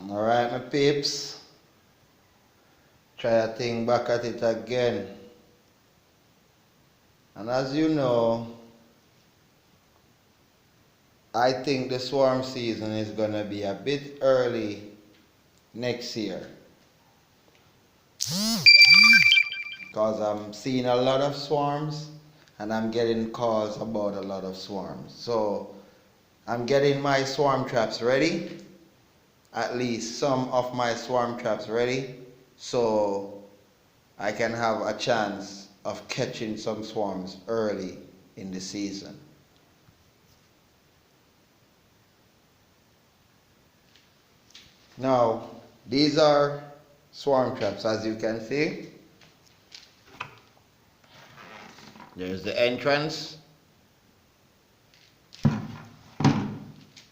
Alright, my peeps. Try a thing back at it again. And as you know, I think the swarm season is gonna be a bit early next year. Because I'm seeing a lot of swarms and I'm getting calls about a lot of swarms. So I'm getting my swarm traps ready. At least some of my swarm traps ready. So I can have a chance of catching some swarms early in the season. Now, these are swarm traps, as you can see. There's the entrance.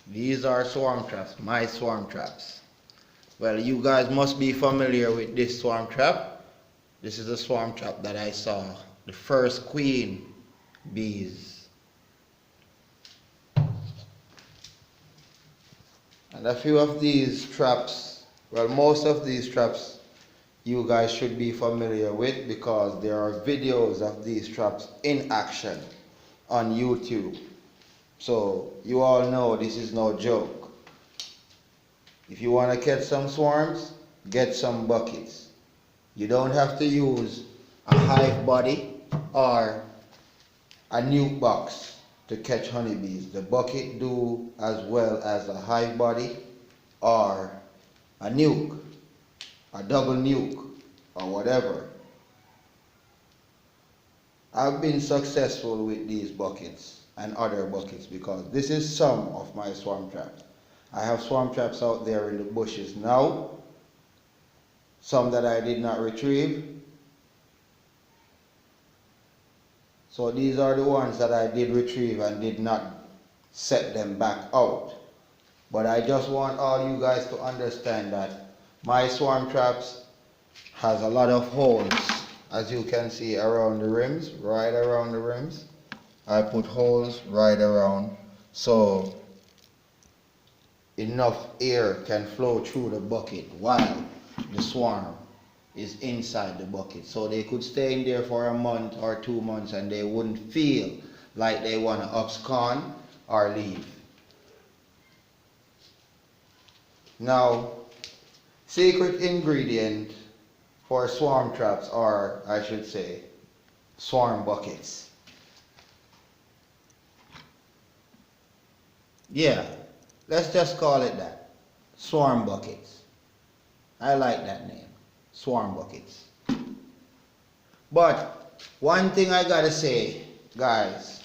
These are swarm traps, my swarm traps. Well, you guys must be familiar with this swarm trap. This is a swarm trap that I saw, the first queen bees. And a few of these traps, well, most of these traps you guys should be familiar with because there are videos of these traps in action on YouTube. So you all know this is no joke. If you want to catch some swarms, get some buckets. You don't have to use a hive body or a nuke box to catch honeybees. The bucket do as well as a hive body or a nuke, a double nuke or whatever. I've been successful with these buckets and other buckets because this is some of my swarm traps. I have swarm traps out there in the bushes now, some that I did not retrieve. So these are the ones that I did retrieve and did not set them back out. But I just want all you guys to understand that my swarm traps has a lot of holes, as you can see around the rims, right around the rims. I put holes right around so enough air can flow through the bucket while the swarm is inside the bucket. So they could stay in there for a month or 2 months and they wouldn't feel like they want to abscond or leave. Now, secret ingredient for swarm traps, or I should say swarm buckets. Yeah, let's just call it that. Swarm buckets. I like that name. Swarm buckets. But one thing I gotta say, guys,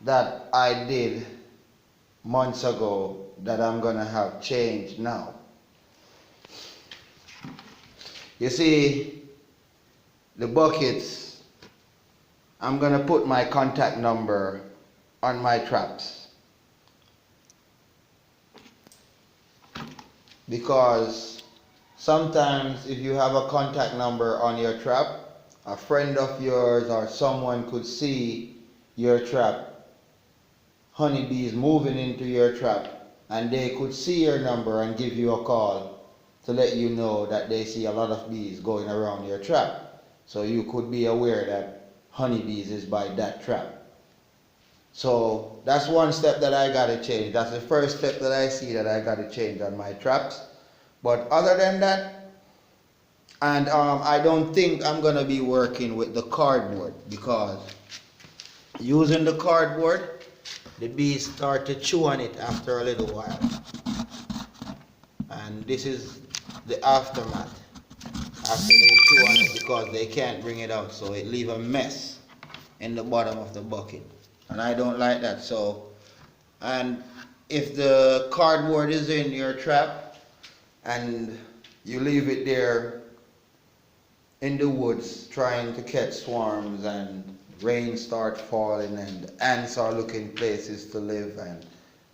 that I did months ago that I'm gonna have changed now. You see, the buckets, I'm gonna put my contact number on my traps. Because sometimes if you have a contact number on your trap, a friend of yours or someone could see your trap, honeybees moving into your trap, and they could see your number and give you a call to let you know that they see a lot of bees going around your trap. So you could be aware that honeybees is by that trap. So that's one step that I gotta change. That's the first step that I see that I gotta change on my traps. But other than that, and I don't think I'm gonna be working with the cardboard because using the cardboard, the bees start to chew on it after a little while. And this is the aftermath after they chew on it because they can't bring it out. So it leaves a mess in the bottom of the bucket. And I don't like that. So, and if the cardboard is in your trap and you leave it there in the woods trying to catch swarms and rain start falling and the ants are looking places to live and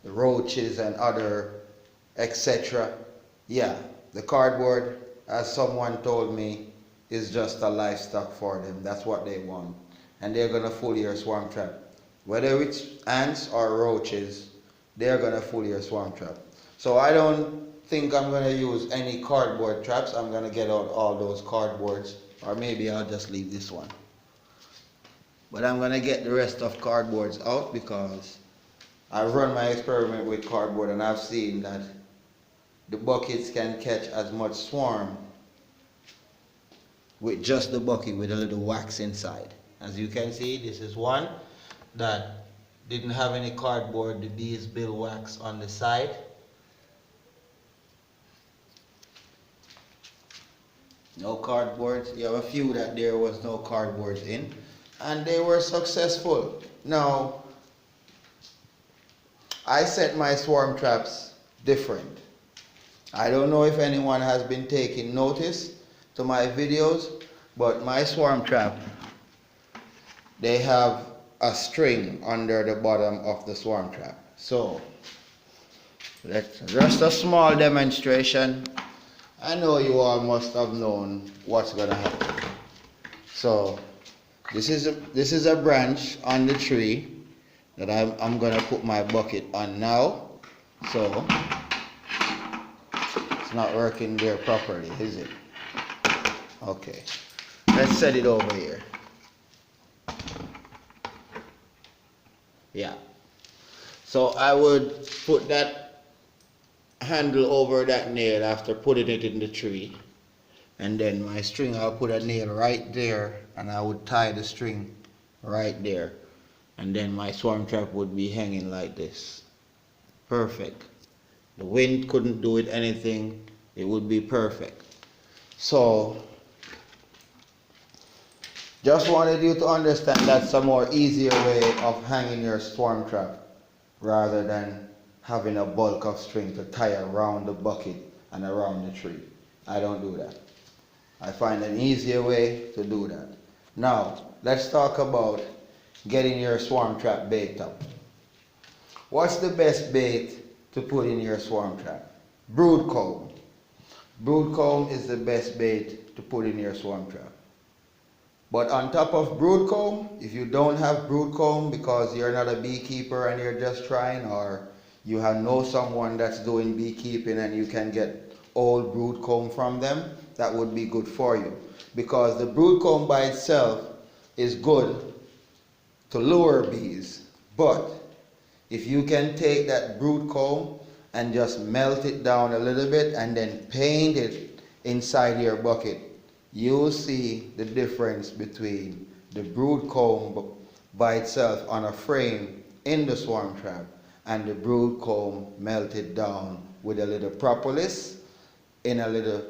the roaches and other etc. Yeah, the cardboard, as someone told me, is just a livestock for them. That's what they want. And they're gonna fool your swarm trap. Whether it's ants or roaches, they're gonna fool your swarm trap. So I don't think I'm going to use any cardboard traps, I'm going to get out all those cardboards, or maybe I'll just leave this one. But I'm going to get the rest of cardboards out because I've run my experiment with cardboard and I've seen that the buckets can catch as much swarm with just the bucket with a little wax inside. As you can see, this is one that didn't have any cardboard. The bees built wax on the side. No cardboards. You have a few that there was no cardboards in, and they were successful. Now, I set my swarm traps different. I don't know if anyone has been taking notice to my videos, but my swarm trap, they have a string under the bottom of the swarm trap. So, just a small demonstration. I know you all must have known what's gonna happen. So, this is a branch on the tree that I'm gonna put my bucket on now. So, it's not working there properly, is it? Okay, let's set it over here. Yeah. So I would put that handle over that nail after putting it in the tree. And then my string, I'll put a nail right there and I would tie the string right there. And then my swarm trap would be hanging like this. Perfect. The wind couldn't do it anything. It would be perfect. So, just wanted you to understand that's a more easier way of hanging your swarm trap rather than having a bulk of string to tie around the bucket and around the tree. I don't do that. I find an easier way to do that. Now, let's talk about getting your swarm trap bait up. What's the best bait to put in your swarm trap? Brood comb. Brood comb is the best bait to put in your swarm trap. But on top of brood comb, if you don't have brood comb because you're not a beekeeper and you're just trying, or you know someone that's doing beekeeping and you can get old brood comb from them, that would be good for you. Because the brood comb by itself is good to lure bees. But if you can take that brood comb and just melt it down a little bit and then paint it inside your bucket, you'll see the difference between the brood comb by itself on a frame in the swarm trap and the brood comb melted down with a little propolis in a little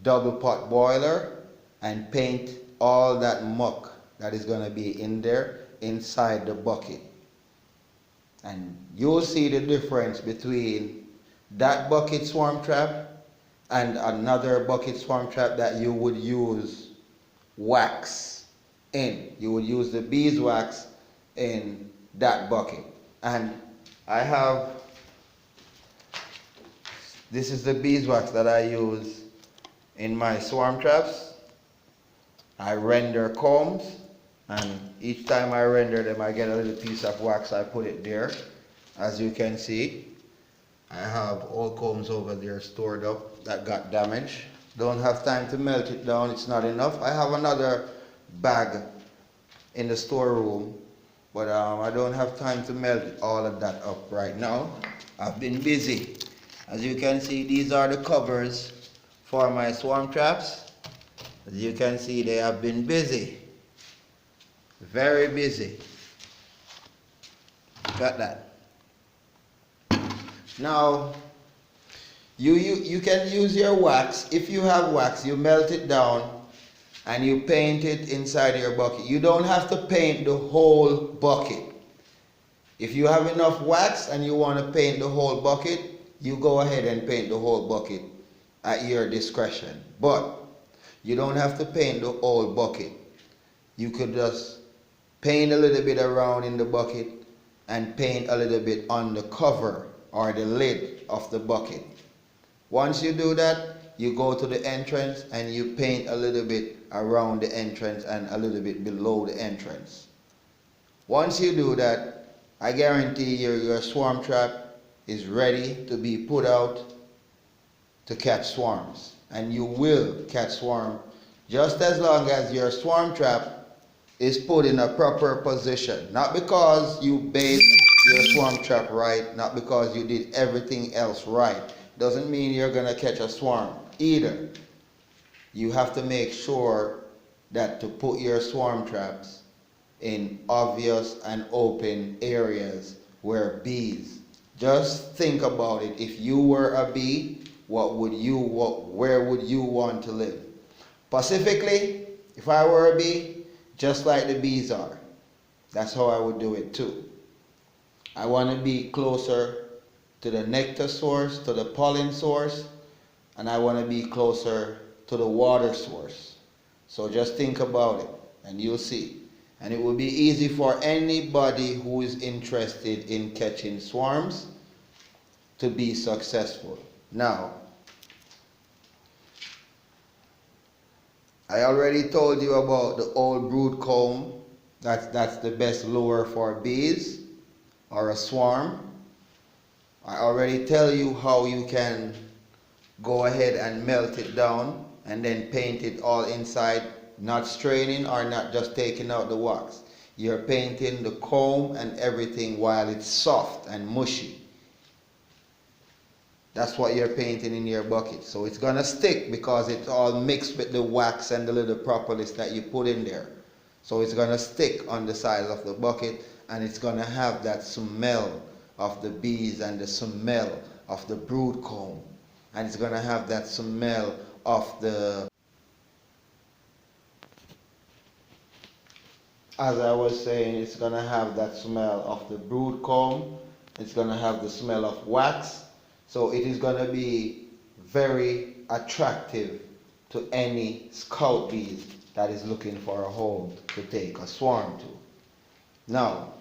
double pot boiler and paint all that muck that is going to be in there inside the bucket. And you'll see the difference between that bucket swarm trap and another bucket swarm trap that you would use wax in. You would use the beeswax in that bucket. And this is the beeswax that I use in my swarm traps. I render combs, and each time I render them I get a little piece of wax, I put it there. As you can see, I have old combs over there stored up that got damaged. Don't have time to melt it down, it's not enough. I have another bag in the storeroom, but I don't have time to melt all of that up right now. I've been busy. As you can see, these are the covers for my swarm traps. As you can see, they have been busy. Very busy. Got that. Now, you can use your wax. If you have wax, you melt it down and you paint it inside your bucket. You don't have to paint the whole bucket. If you have enough wax and you want to paint the whole bucket, you go ahead and paint the whole bucket at your discretion. But you don't have to paint the whole bucket. You could just paint a little bit around in the bucket and paint a little bit on the cover or the lid of the bucket. Once you do that, you go to the entrance and you paint a little bit around the entrance and a little bit below the entrance. Once you do that, I guarantee your swarm trap is ready to be put out to catch swarms. And you will catch swarm just as long as your swarm trap is put in a proper position. Not because you bait your swarm trap right, not because you did everything else right. Doesn't mean you're going to catch a swarm either. You have to make sure that to put your swarm traps in obvious and open areas where bees. Just think about it. If you were a bee, where would you want to live? Specifically, if I were a bee, just like the bees are, that's how I would do it too. I want to be closer to the nectar source, to the pollen source, and I want to be closer to the water source. So just think about it and you'll see. And it will be easy for anybody who is interested in catching swarms to be successful. Now, I already told you about the old brood comb. That's the best lure for bees or a swarm. I already tell you how you can go ahead and melt it down and then paint it all inside, not straining or not just taking out the wax. You're painting the comb and everything while it's soft and mushy. That's what you're painting in your bucket. So it's gonna stick because it's all mixed with the wax and the little propolis that you put in there. So it's gonna stick on the side of the bucket and it's gonna have that smell of the bees and the smell of the brood comb. And it's gonna have that smell of the, as I was saying, it's gonna have that smell of the brood comb. It's gonna have the smell of wax. So it is going to be very attractive to any scout bees that is looking for a home to take a swarm to. Now,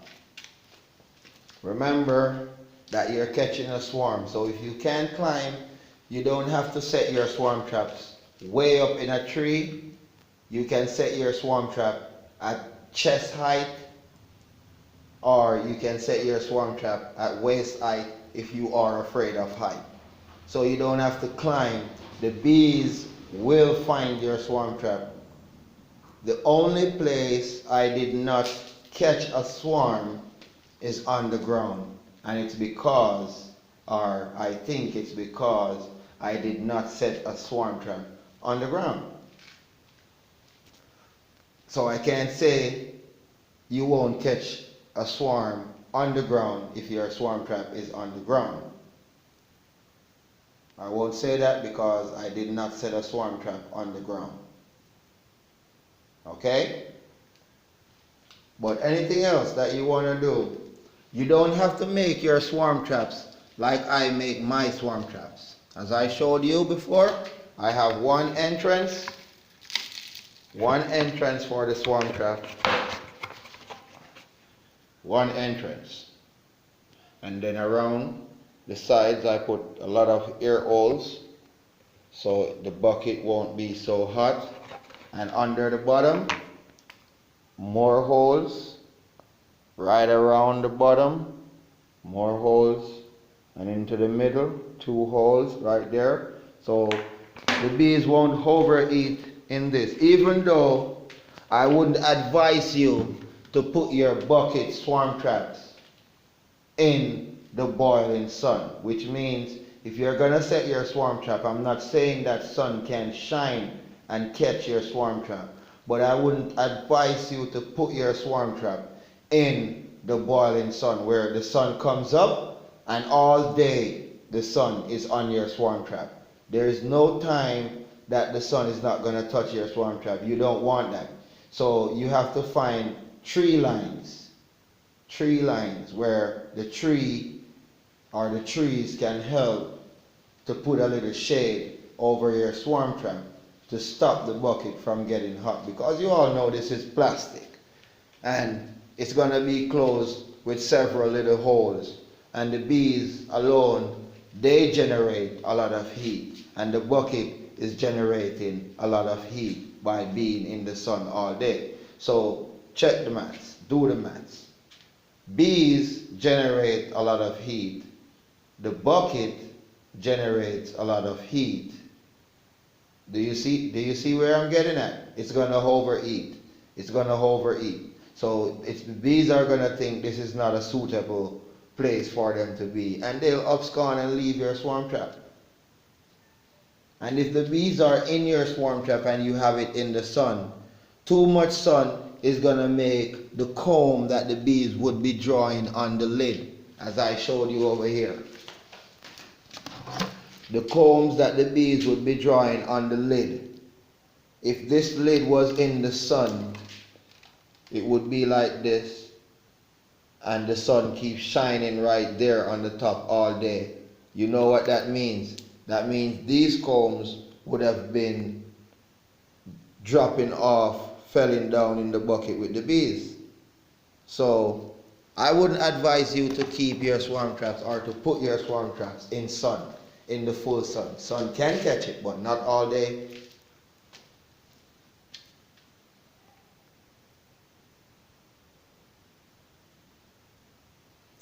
remember that you're catching a swarm. So if you can't climb, you don't have to set your swarm traps way up in a tree. You can set your swarm trap at chest height, or you can set your swarm trap at waist height if you are afraid of height. So you don't have to climb. The bees will find your swarm trap. The only place I did not catch a swarm is on the ground. And it's because, or I think it's because, I did not set a swarm trap on the ground. So I can't say you won't catch a swarm on the ground if your swarm trap is on the ground. I won't say that because I did not set a swarm trap on the ground. Okay? But anything else that you want to do, you don't have to make your swarm traps like I make my swarm traps. As I showed you before, I have one entrance for the swarm trap. One entrance, and then around the sides I put a lot of air holes so the bucket won't be so hot, and under the bottom more holes right around the bottom, more holes, and into the middle 2 holes right there, so the bees won't overeat in this. Even though I wouldn't advise you to put your bucket swarm traps in the boiling sun, which means if you're gonna set your swarm trap, I'm not saying that sun can shine and catch your swarm trap, but I wouldn't advise you to put your swarm trap in the boiling sun where the sun comes up and all day the sun is on your swarm trap. There is no time that the sun is not gonna touch your swarm trap. You don't want that. So you have to find tree lines where the tree or the trees can help to put a little shade over your swarm trap to stop the bucket from getting hot, because you all know this is plastic and it's going to be closed with several little holes, and the bees alone, they generate a lot of heat, and the bucket is generating a lot of heat by being in the sun all day. So check the maths, do the maths. Bees generate a lot of heat. The bucket generates a lot of heat. Do you see where I'm getting at? It's gonna overheat. It's gonna overheat. So the bees are gonna think this is not a suitable place for them to be, and they'll abscond and leave your swarm trap. And if the bees are in your swarm trap and you have it in the sun, too much sun is gonna make the comb that the bees would be drawing on the lid, as I showed you over here. The combs that the bees would be drawing on the lid. If this lid was in the sun, it would be like this, and the sun keeps shining right there on the top all day. You know what that means? That means these combs would have been dropping off, falling down in the bucket with the bees. So I wouldn't advise you to keep your swarm traps or to put your swarm traps in sun, in the full sun. Sun can catch it, but not all day.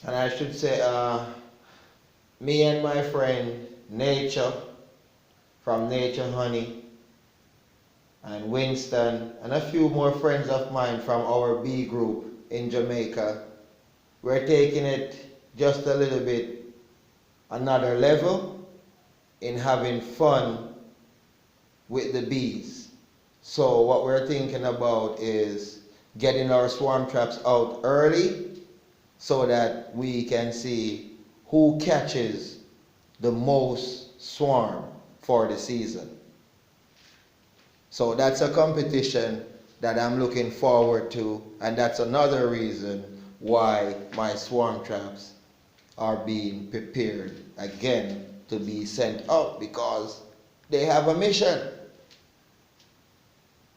And I should say, me and my friend Nature from Nature Honey, and Winston, and a few more friends of mine from our bee group in Jamaica, we're taking it just a little bit another level in having fun with the bees. So what we're thinking about is getting our swarm traps out early so that we can see who catches the most swarm for the season. So that's a competition that I'm looking forward to, and that's another reason why my swarm traps are being prepared again to be sent out, because they have a mission.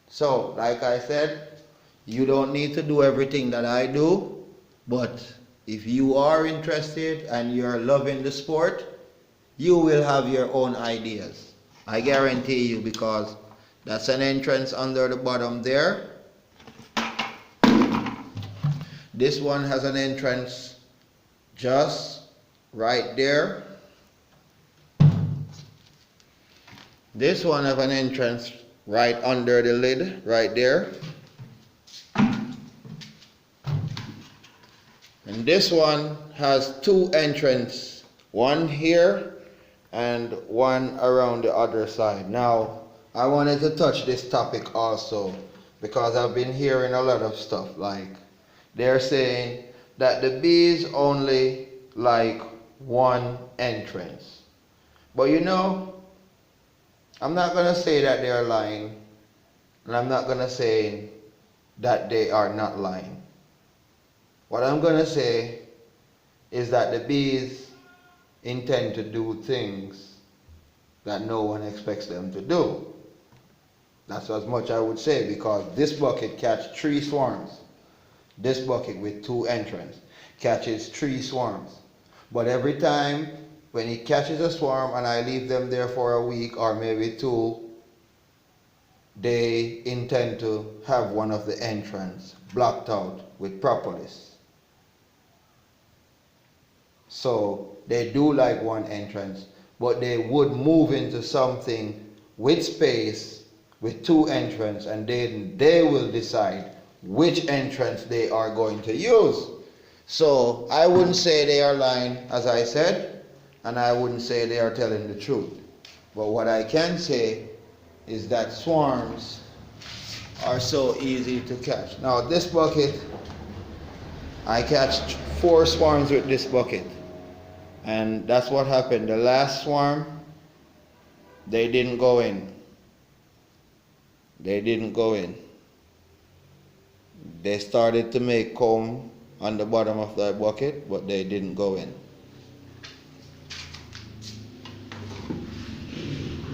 So, like I said, you don't need to do everything that I do, but if you are interested and you're loving the sport, you will have your own ideas. I guarantee you, because that's an entrance under the bottom there. This one has an entrance just right there. This one has an entrance right under the lid, right there. And this one has two entrances, one here and one around the other side. Now, I wanted to touch this topic also because I've been hearing a lot of stuff, like they're saying that the bees only like one entrance. But you know, I'm not going to say that they're lying, and I'm not going to say that they are not lying. What I'm going to say is that the bees intend to do things that no one expects them to do. That's as much I would say, because this bucket catches 3 swarms. This bucket with 2 entrances catches 3 swarms. But every time when he catches a swarm and I leave them there for a week or maybe 2, they intend to have one of the entrances blocked out with propolis. So they do like one entrance, but they would move into something with space with 2 entrances, and then they will decide which entrance they are going to use. So I wouldn't say they are lying, as I said, and I wouldn't say they are telling the truth. But what I can say is that swarms are so easy to catch. Now this bucket, I catch 4 swarms with this bucket. And that's what happened. The last swarm, they didn't go in. They didn't go in. They started to make comb on the bottom of that bucket, but they didn't go in.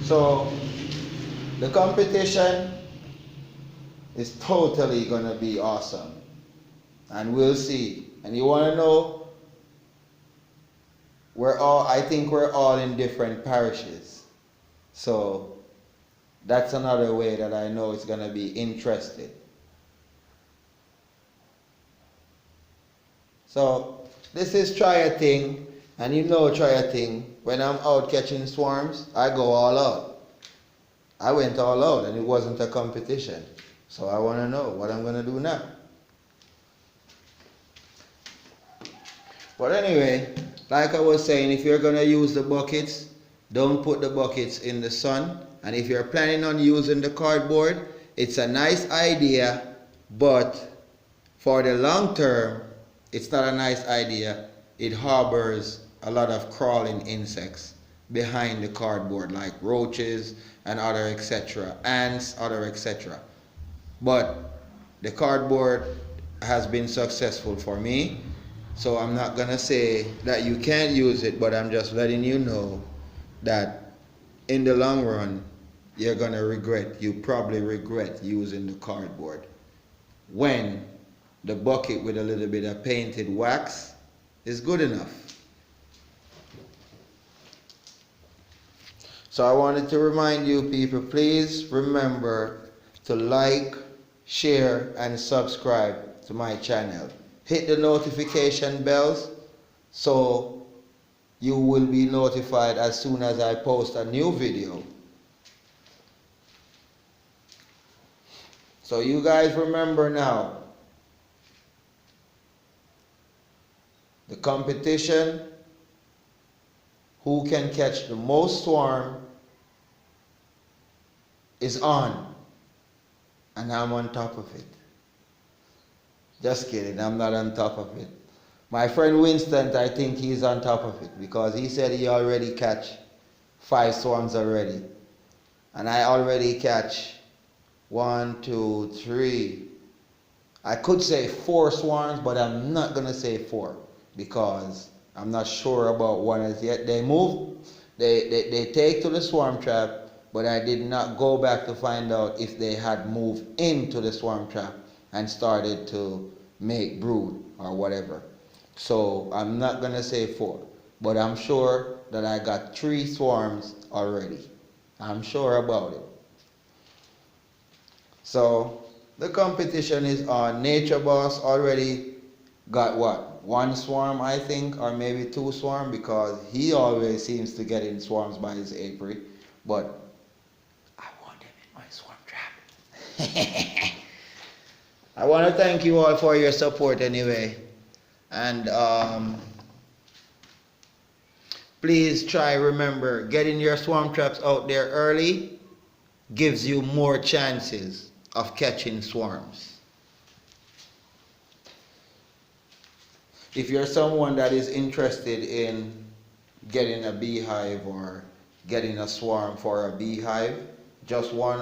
So the competition is totally gonna be awesome, and we'll see. And you want to know, I think we're all in different parishes, so that's another way that I know it's gonna be interesting. So this is Try a Thing. And you know, try a thing. When I'm out catching swarms, I go all out. I went all out and it wasn't a competition. So I want to know what I'm going to do now. But anyway, like I was saying, if you're going to use the buckets, don't put the buckets in the sun. And if you're planning on using the cardboard, it's a nice idea, but for the long term, it's not a nice idea. It harbors a lot of crawling insects behind the cardboard, like roaches and other etc., ants, other etc. But the cardboard has been successful for me, so I'm not gonna say that you can't use it, but I'm just letting you know that in the long run, you're gonna regret, you probably regret using the cardboard when the bucket with a little bit of painted wax is good enough. So I wanted to remind you people, please remember to like, share, and subscribe to my channel. Hit the notification bells so you will be notified as soon as I post a new video. So you guys remember now, the competition, who can catch the most swarm, is on. And I'm on top of it. Just kidding, I'm not on top of it. My friend Winston, I think he's on top of it because he said he already catch 5 swarms already. And I already catch 1, 2, 3. I could say 4 swarms, but I'm not gonna say 4 because I'm not sure about one as yet. They move, they take to the swarm trap, but I did not go back to find out if they had moved into the swarm trap and started to make brood or whatever. So I'm not gonna say 4, but I'm sure that I got 3 swarms already. I'm sure about it. So the competition is on. Nature Boss already got what? 1 swarm, I think, or maybe 2 swarm, because he always seems to get in swarms by his apiary. But I want him in my swarm trap. I want to thank you all for your support anyway. And please try, remember, getting your swarm traps out there early gives you more chances of catching swarms. If you're someone that is interested in getting a beehive or getting a swarm for a beehive, just one